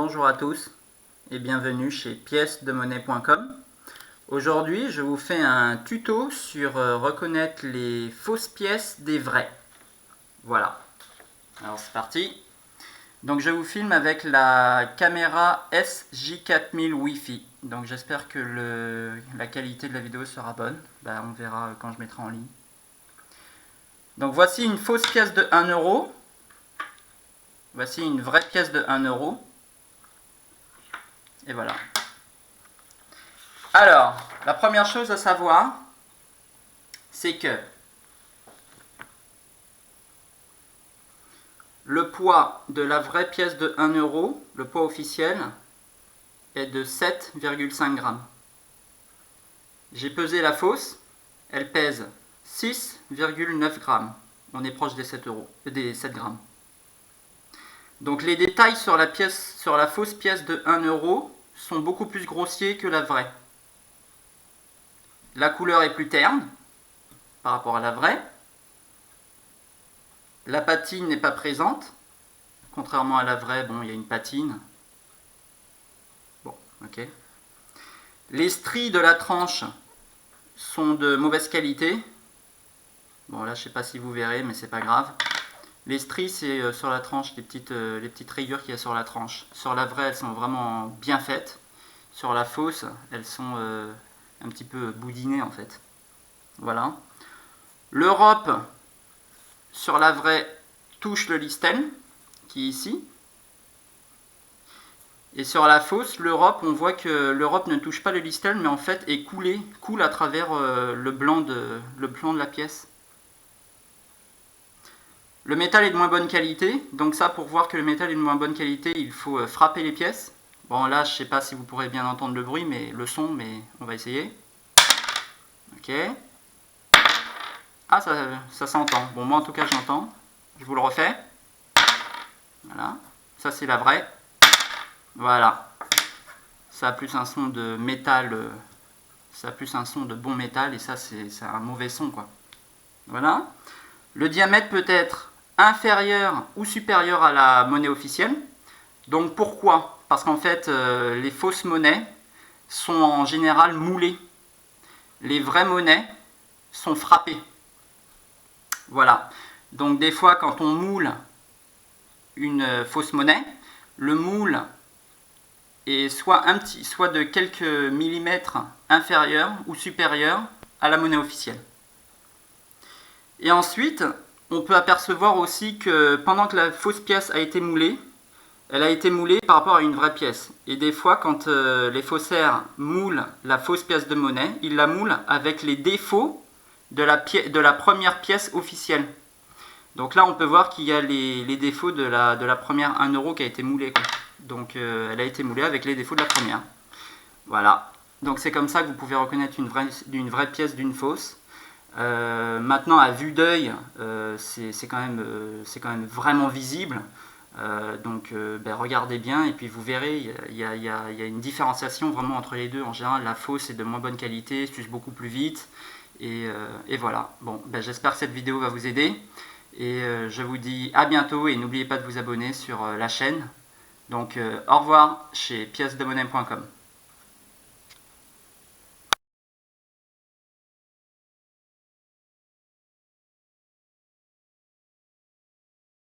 Bonjour à tous et bienvenue chez piècesdemonnaie.com. Aujourd'hui, je vous fais un tuto sur reconnaître les fausses pièces des vraies. Voilà. Alors c'est parti. Donc je vous filme avec la caméra SJ4000 Wi-Fi. Donc j'espère que la qualité de la vidéo sera bonne. On verra quand je mettrai en ligne. Donc voici une fausse pièce de 1 euro. Voici une vraie pièce de 1 euro. Et voilà. Alors, la première chose à savoir, c'est que le poids de la vraie pièce de 1 euro, le poids officiel, est de 7,5 grammes. J'ai pesé la fausse, elle pèse 6,9 grammes. On est proche des 7 grammes. Donc les détails sur la fausse pièce de 1 euro sont beaucoup plus grossiers que la vraie. La couleur est plus terne par rapport à la vraie. La patine n'est pas présente. Contrairement à la vraie, bon, il y a une patine. Bon, ok. Les stries de la tranche sont de mauvaise qualité. Bon, là, je ne sais pas si vous verrez, mais c'est pas grave. Les stries, c'est sur la tranche, les petites rayures qu'il y a sur la tranche. Sur la vraie, elles sont vraiment bien faites. Sur la fausse, elles sont un petit peu boudinées, en fait. Voilà. L'Europe, sur la vraie, touche le listel, qui est ici. Et sur la fausse, l'Europe, on voit que l'Europe ne touche pas le listel, mais en fait coule à travers le blanc de la pièce. Le métal est de moins bonne qualité, donc ça, pour voir que le métal est de moins bonne qualité, il faut frapper les pièces. Bon, là, je ne sais pas si vous pourrez bien entendre le bruit, mais le son, mais on va essayer. Ok. Ah, ça s'entend. Bon, moi, en tout cas, je l'entends. Je vous le refais. Voilà. Ça, c'est la vraie. Voilà. Ça a plus un son de métal, ça a plus un son de bon métal, et ça, c'est un mauvais son, quoi. Voilà. Le diamètre peut être inférieur ou supérieur à la monnaie officielle. Donc pourquoi? Parce qu'en fait, les fausses monnaies sont en général moulées. Les vraies monnaies sont frappées. Voilà. Donc des fois, quand on moule une fausse monnaie, le moule est soit de quelques millimètres inférieur ou supérieur à la monnaie officielle. Et ensuite, on peut apercevoir aussi que pendant que la fausse pièce a été moulée, elle a été moulée par rapport à une vraie pièce. Et des fois, quand les faussaires moulent la fausse pièce de monnaie, ils la moulent avec les défauts de la première pièce officielle. Donc là, on peut voir qu'il y a les défauts de la première 1 euro qui a été moulée, quoi. Donc elle a été moulée avec les défauts de la première. Voilà. Donc c'est comme ça que vous pouvez reconnaître une vraie pièce d'une fausse. Maintenant, à vue d'œil, c'est quand même vraiment visible. Donc regardez bien et puis vous verrez, il y a une différenciation vraiment entre les deux. En général, la fausse est de moins bonne qualité, s'use beaucoup plus vite. Et voilà. Bon, j'espère que cette vidéo va vous aider. Et je vous dis à bientôt et n'oubliez pas de vous abonner sur la chaîne. Donc au revoir chez piècesdemonnaie.com.